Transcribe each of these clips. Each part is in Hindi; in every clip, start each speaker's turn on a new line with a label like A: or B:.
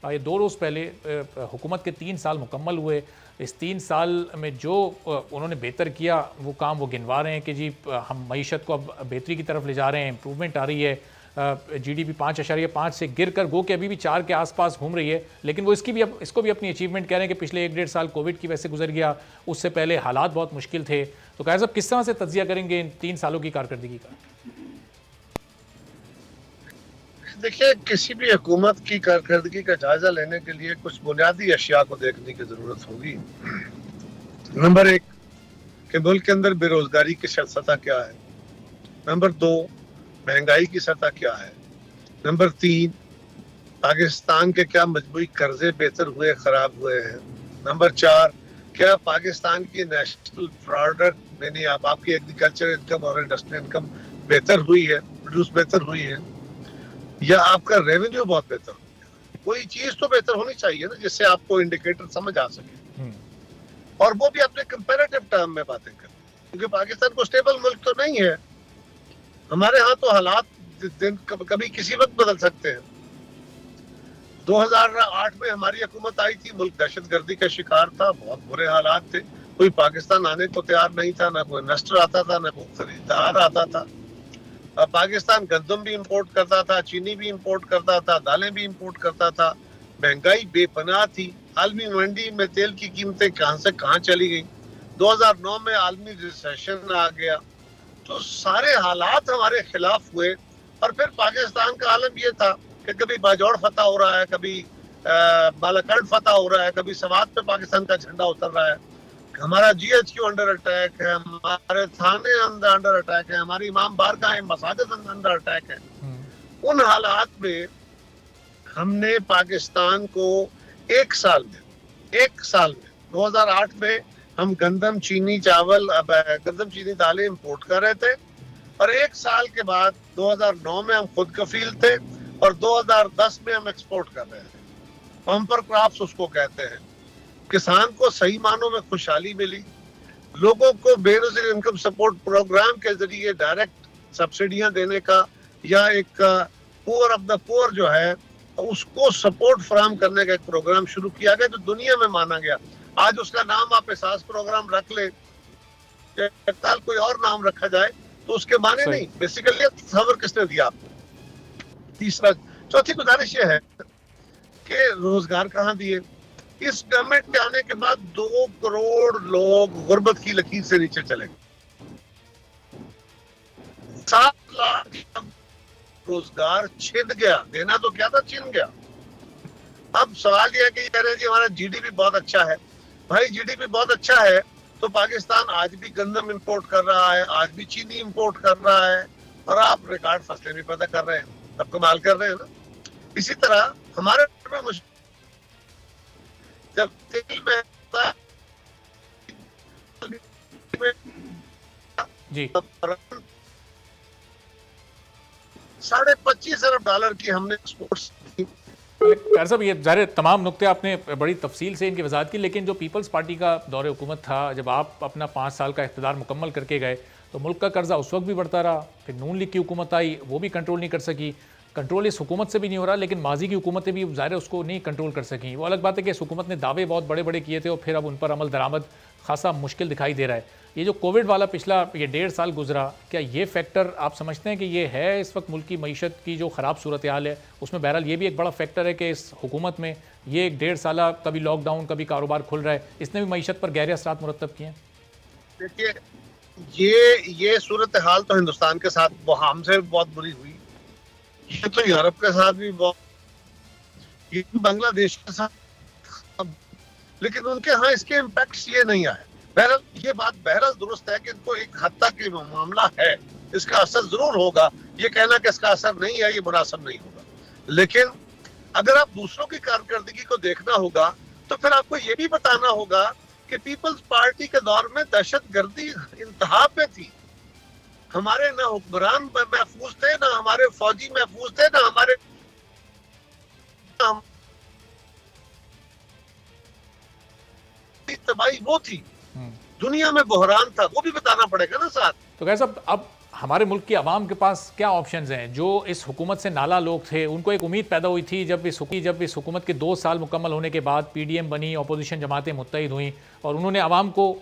A: ये 2 रोज़ पहले हुकूमत के 3 साल मुकम्मल हुए। इस 3 साल में जो उन्होंने बेहतर किया वो काम वो गिनवा रहे हैं कि जी हम मईशत को अब बेहतरी की तरफ ले जा रहे हैं, इम्प्रूवमेंट आ रही है। GDP 5.5 से गिर कर गो कि अभी भी 4 के आसपास घूम रही है, लेकिन वो इसको भी अपनी अचीवमेंट कह रहे हैं कि पिछले 1-1.5 साल कोविड की वजह से गुजर गया, उससे पहले हालात बहुत मुश्किल थे। तो क़ायद साहब किस तरह से तज्जिया करेंगे इन 3 सालों की कारकर्दगी का?
B: देखिए, किसी भी हुकूमत की कारकर्दगी का जायजा लेने के लिए कुछ बुनियादी अशिया को देखने की जरूरत होगी। नंबर 1 कि मुल्क के अंदर बेरोजगारी की सतह क्या है। नंबर 2 महंगाई की सतह क्या है। नंबर 3 पाकिस्तान के क्या मजबूरी कर्जे बेहतर हुए खराब हुए हैं। नंबर 4 क्या पाकिस्तान की नेशनल प्रोडक्ट यानी आपकी एग्रीकल्चर इनकम और इंडस्ट्रियल इनकम बेहतर हुई है, प्रोड्यूस बेहतर हुई है, या आपका रेवेन्यू बहुत बेहतर हो गया। कोई चीज तो बेहतर होनी चाहिए ना जिससे आपको इंडिकेटर समझ आ सके, और वो भी अपने कंपैरेटिव टर्म में बातें करें, क्योंकि पाकिस्तान को स्टेबल मुल्क तो नहीं है। हमारे यहाँ तो हालात कभी किसी वक्त बदल सकते हैं। 2008 में हमारी हुकूमत आई थी, मुल्क दहशतगर्दी का शिकार था, बहुत बुरे हालात थे, कोई पाकिस्तान आने को तैयार नहीं था, ना कोई इन्वेस्टर आता था, ना कोई खरीदार आता था। पाकिस्तान गंदम भी इंपोर्ट करता था, चीनी भी इंपोर्ट करता था, दालें भी इंपोर्ट करता था, महंगाई बेपनाह थी, आलमी मंडी में तेल की कीमतें कहां से कहां चली गई, 2009 में आलमी रिसेशन आ गया। तो सारे हालात हमारे खिलाफ हुए, और फिर पाकिस्तान का आलम यह था कि कभी बाजौड़ फतह हो रहा है, कभी बालाकोट फतह हो रहा है, कभी सवात पे पाकिस्तान का झंडा उतर रहा है, हमारा GHQ अंडर अटैक है, हमारे थाने अंडर अटैक है, हमारी इमाम बारगाह मसाजिद अंडर अटैक है। उन हालात में हमने पाकिस्तान को एक साल में 2008 में हम गंदम चीनी दालें इंपोर्ट कर रहे थे, और एक साल के बाद 2009 में हम खुद कफील थे, और 2010 में हम एक्सपोर्ट कर रहे थे। बम्पर क्रॉप्स उसको कहते हैं। किसान को सही मानों में खुशहाली मिली, लोगों को बेरोजगारी इनकम सपोर्ट प्रोग्राम के जरिए डायरेक्ट सब्सिडियां देने का, या एक पुअर ऑफ द पुअर जो है उसको सपोर्ट फराहम करने का एक प्रोग्राम शुरू किया गया, जो दुनिया में माना गया। आज उसका नाम आप एहसास प्रोग्राम रख ले, कल कोई और नाम रखा जाए तो उसके माने नहीं। बेसिकली खबर किसने दिया आपको। तीसरा चौथी गुजारिश ये है कि रोजगार कहाँ दिए। इस गवर्नमेंट के आने के बाद 2 करोड़ लोग गुर्बत की लकीर से नीचे चले गए। 7 लाख रोजगार छिन गया, देना तो क्या था, छिन गया। अब सवाल यह है कि कह रहे हैं जी हमारा GDP बहुत अच्छा है। भाई GDP बहुत अच्छा है तो पाकिस्तान आज भी गंदम इंपोर्ट कर रहा है, आज भी चीनी इंपोर्ट कर रहा है, और आप रिकॉर्ड फसलें भी पैदा कर रहे हैं, अब कमाल कर रहे हैं ना। इसी तरह हमारे जब तेल में
A: जी
B: $25.5 अरब की हमने एक्सपोर्ट्स।
A: क़ायद साहब, ये ज़ाहिर तमाम नुक्ते आपने बड़ी तफसील से इनकी वजाहत की, लेकिन जो पीपल्स पार्टी का दौरे हुकूमत था, जब आप अपना 5 साल का इक़्तिदार मुकम्मल करके गए तो मुल्क का कर्जा उस वक्त भी बढ़ता रहा, फिर नून लीग की हुकूमत आई, वो भी कंट्रोल नहीं कर सकी। कंट्रोल इस हुकूमत से भी नहीं हो रहा, लेकिन माजी की हुकूमतें भी ज़ाहिर उसको नहीं कंट्रोल कर सकी। वो अलग बात है कि इस हुकूमत ने दावे बहुत बड़े बड़े किए थे और फिर अब उन पर अमल दरामद खासा मुश्किल दिखाई दे रहा है। ये जो कोविड वाला पिछला ये 1.5 साल गुजरा, क्या ये फैक्टर आप समझते हैं कि ये है इस वक्त मुल्क की मईशत की जो ख़राब सूरत हाल है उसमें? बहरहाल ये भी एक बड़ा फैक्टर है कि इस हुकूमत में ये 1.5 साल कभी लॉकडाउन कभी कारोबार खुल रहा है, इसने भी मईशत पर गहरे असरात मुरतब किए हैं।
B: देखिए ये सूरत हाल तो हिंदुस्तान के साथ हमसे बहुत बुरी हुई, ये तो यूरोप के साथ भी बहुत, ये बांग्लादेश के साथ, लेकिन उनके यहाँ इसके इम्पैक्ट्स ये नहीं आए। बहरहाल ये बात बहरहाल दुरुस्त है कि इनको एक हद तक ये मामला है, इसका असर जरूर होगा। ये कहना कि इसका असर नहीं है ये मुनासिब नहीं होगा, लेकिन अगर आप दूसरों की कारकर्दगी को देखना होगा तो फिर आपको ये भी बताना होगा कि पीपल्स पार्टी के दौर में दहशतगर्दी इंतहा पे थी। हमारे ना हुक्मरान महफूज थे, ना हमारे फौजी महफूज थे, ना हमारे तबाही वो थी, दुनिया में बहरान था, वो भी बताना पड़ेगा ना साथ।
A: तो कैसा अब हमारे मुल्क की आवाम के पास क्या ऑप्शंस हैं? जो इस हुकूमत से नाला लोग थे, उनको एक उम्मीद पैदा हुई थी जब इस हुकूमत के 2 साल मुकम्मल होने के बाद पीडीएम बनी, अपोजिशन जमातें मुत्तहिद हुई और उन्होंने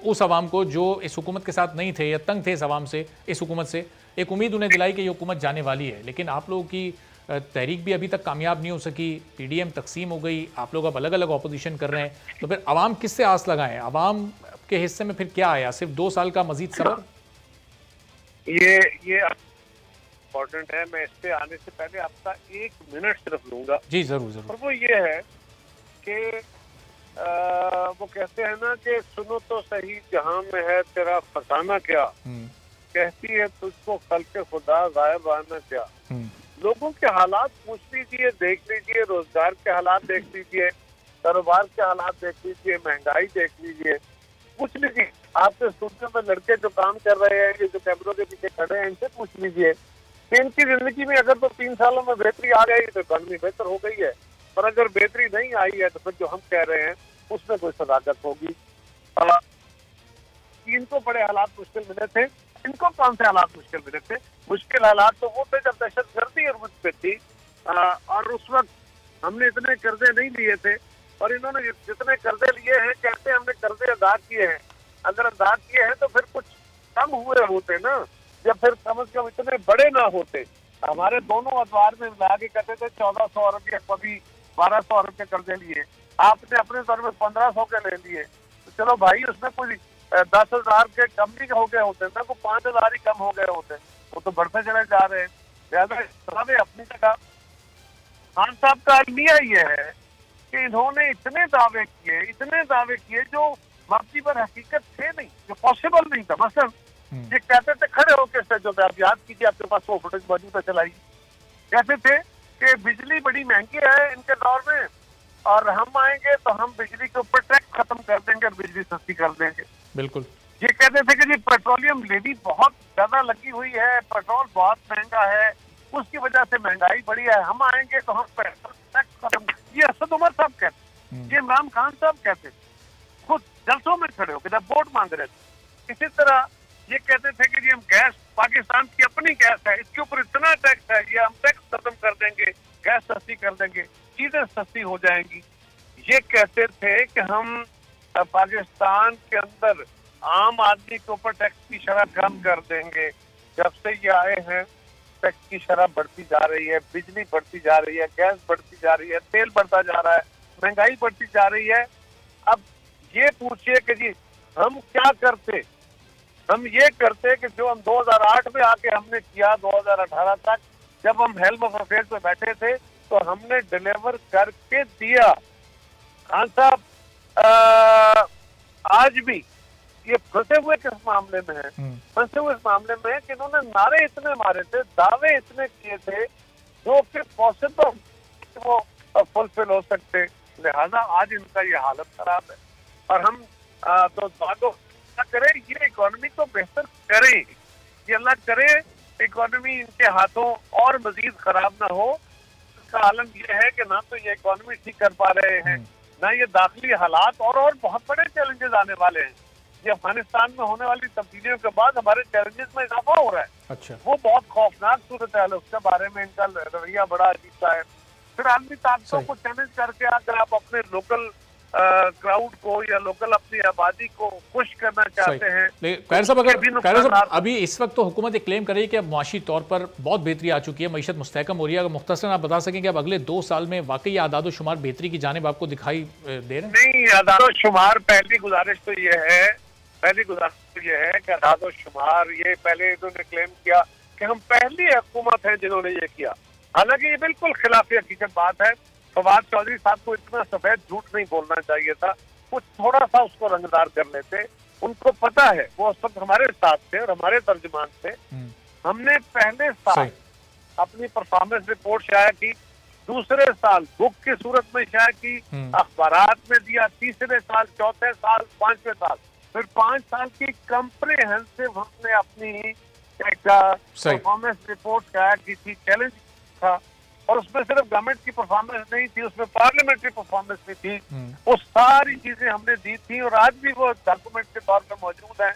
A: उस आवाम को जो इस हुकूमत के साथ नहीं थे या तंग थे इस आवाम से, इस हुकूमत से, एक उम्मीद उन्हें दिलाई कि ये हुकूमत जाने वाली है। लेकिन आप लोगों की तहरीक भी अभी तक कामयाब नहीं हो सकी, पीडीएम तकसीम हो गई, आप लोग अब अलग अलग अपोजिशन कर रहे हैं, तो फिर आवाम किससे आस लगाएं? आवाम के हिस्से में फिर क्या आया? सिर्फ 2 साल का मजीद सबर?
B: ये इम्पोर्टेंट है। मैं इस पे आने से पहले आपका 1 मिनट सिर्फ लूंगा।
A: जी जरूर जरूर।
B: और वो ये है कि वो कहते हैं ना कि सुनो तो सही जहां में है तेरा फसाना क्या, कहती है तुझको खल्के खुदा गायब आना क्या। लोगों के हालात पूछ लीजिए, देख लीजिए, रोजगार के हालात देख लीजिए, कारोबार के हालात देख लीजिए, महंगाई देख लीजिए, पूछ लीजिए। आपके स्टूडियो में लड़के जो काम कर रहे हैं, ये जो कैमरों के पीछे खड़े हैं, इनसे पूछ लीजिए कि इनकी जिंदगी में अगर तो 3 सालों में बेहतरी आ गई तो इकॉनमी बेहतर हो गई है, और अगर बेहतरी नहीं आई है तो फिर जो हम कह रहे हैं उसमें कोई सदाकत होगी। इनको बड़े हालात मुश्किल मिले थे, इनको कौन से हालात मुश्किल मिले थे? मुश्किल हालात तो वो थे जब दहशतगर्दी और मुझ पे थी, और उस वक्त हमने इतने कर्जे नहीं लिए थे, और इन्होंने जितने कर्जे लिए हैं कहते हैं हमने कर्जे अदा किए हैं। अगर अदा किए हैं तो फिर कुछ कम हुए होते ना, या फिर कम से कम इतने बड़े ना होते। हमारे दोनों अखबार में मिला के कहते थे 1400 अरब के, कभी 1200 अरब के कर्जे लिए, आपने अपने दौर में 1500 के ले लिए। तो चलो भाई, उसमें कोई 10,000 के कम नहीं हो गए होते ना, वो 5,000 ही कम हो गए होते, वो तो बढ़ते चले जा रहे हैं। लिहाजा अपनी जगह खान साहब का अलमिया ये है कि इन्होंने इतने दावे किए जो वाकई पर हकीकत थे नहीं, जो पॉसिबल नहीं था। मसलन ये कहते थे, खड़े होकर स्टेजों पे, आप याद कीजिए, आपके पास वो फुटेज मौजूद है, चलाई, कहते थे कि बिजली बड़ी महंगी है इनके दौर में, और हम आएंगे तो हम बिजली के ऊपर टैक्स खत्म कर देंगे और बिजली सस्ती कर देंगे।
A: बिल्कुल।
B: ये कहते थे कि जी पेट्रोलियम लेवी बहुत ज्यादा लगी हुई है, पेट्रोल बहुत महंगा है, उसकी वजह से महंगाई बढ़ी है, हम आएंगे तो हम पेट्रोल टैक्स खत्म। ये असद उमर साहब कहते, ये इमरान खान साहब कहते, खुद जलसों में खड़े होकर जब वोट मांग रहे थे। इसी तरह ये कहते थे कि जी हम गैस, पाकिस्तान की अपनी गैस है, इसके ऊपर इतना टैक्स है, ये हम टैक्स खत्म कर देंगे, गैस सस्ती कर देंगे, चीजें सस्ती हो जाएंगी। ये कहते थे कि हम पाकिस्तान के अंदर आम आदमी के ऊपर टैक्स की शरह कम कर देंगे। जब से ये आए हैं टैक्स की शरह बढ़ती जा रही है, बिजली बढ़ती जा रही है, गैस बढ़ती जा रही है, तेल बढ़ता जा रहा है, महंगाई बढ़ती जा रही है। अब ये पूछिए कि जी हम क्या करते? हम ये करते कि जो हम 2008 में आके हमने किया 2018 तक, जब हम हेल्म ऑफ अफेयर्स में बैठे थे तो हमने डिलीवर करके दिया। खान साहब आज भी ये फंसे हुए किस मामले में है? फंसे हुए इस मामले में है कि इन्होंने नारे इतने मारे थे, दावे इतने किए थे जो कि पॉसिबल वो फुलफिल हो सकते, लिहाजा आज इनका ये हालत खराब है। और हम तो बातों क्या करें, ये इकोनॉमी को बेहतर करें, ये अल्लाह करे इकोनॉमी इनके हाथों और मजीद खराब ना हो। इसका आलम ये है कि ना तो ये इकोनॉमी ठीक कर पा रहे हैं, ना ये दाखिली हालात, और बहुत बड़े चैलेंजेस आने वाले हैं। ये अफगानिस्तान में होने वाली तब्दीलियों के बाद हमारे चैलेंजेस में इजाफा हो रहा है।
A: अच्छा।
B: वो बहुत खौफनाक सूरत है, उसके बारे में इनका रवैया बड़ा अजीब सा है। फिर आदमी ताकतों को चैलेंज करके अगर आप अपने लोकल क्राउड को या लोकल अपनी आबादी को खुश करना चाहते हैं,
A: खैर साहब, अभी इस वक्त तो हुकूमत एक क्लेम कर रही है कि अब मुआशी तौर पर बहुत बेहतरी आ चुकी है, मईशत मुस्तहकम हो रही है। अगर मुख्तसरन आप बता सकें कि अब अगले 2 साल में वाकई आदाद शुमार बेहतरी की जानिब आपको दिखाई दे रहे हैं?
B: नहीं, आदाद शुमार पहली गुजारिश तो ये है कि आदाद शुमार, ये पहले इन्होंने क्लेम किया कि हम पहली हुकूमत है जिन्होंने ये किया, हालांकि ये बिल्कुल खिलाफ हकीकत बात है। फवाद चौधरी साहब को इतना सफेद झूठ नहीं बोलना चाहिए था, कुछ थोड़ा सा उसको रंगदार कर लेते। उनको पता है, वो उस वक्त हमारे साथ थे और हमारे तर्जुमान थे। हमने पहले साल अपनी परफॉर्मेंस रिपोर्ट शाया की, दूसरे साल बुक की सूरत में शाया की, अखबारात में दिया, तीसरे साल, चौथे साल, 5वें साल, फिर 5 साल की कम्प्रिहेंसिव हमने अपनी परफॉर्मेंस रिपोर्ट शाया की थी। चैलेंज था, और उसमें सिर्फ गवर्नमेंट की परफॉर्मेंस नहीं थी, उसमें पार्लियामेंट्री परफॉर्मेंस भी थी। वो सारी चीजें हमने दी थी और आज भी वो डॉक्यूमेंट के तौर पर मौजूद है।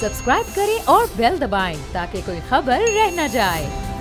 C: सब्सक्राइब करें और बेल दबाएं ताकि कोई खबर रह न जाए।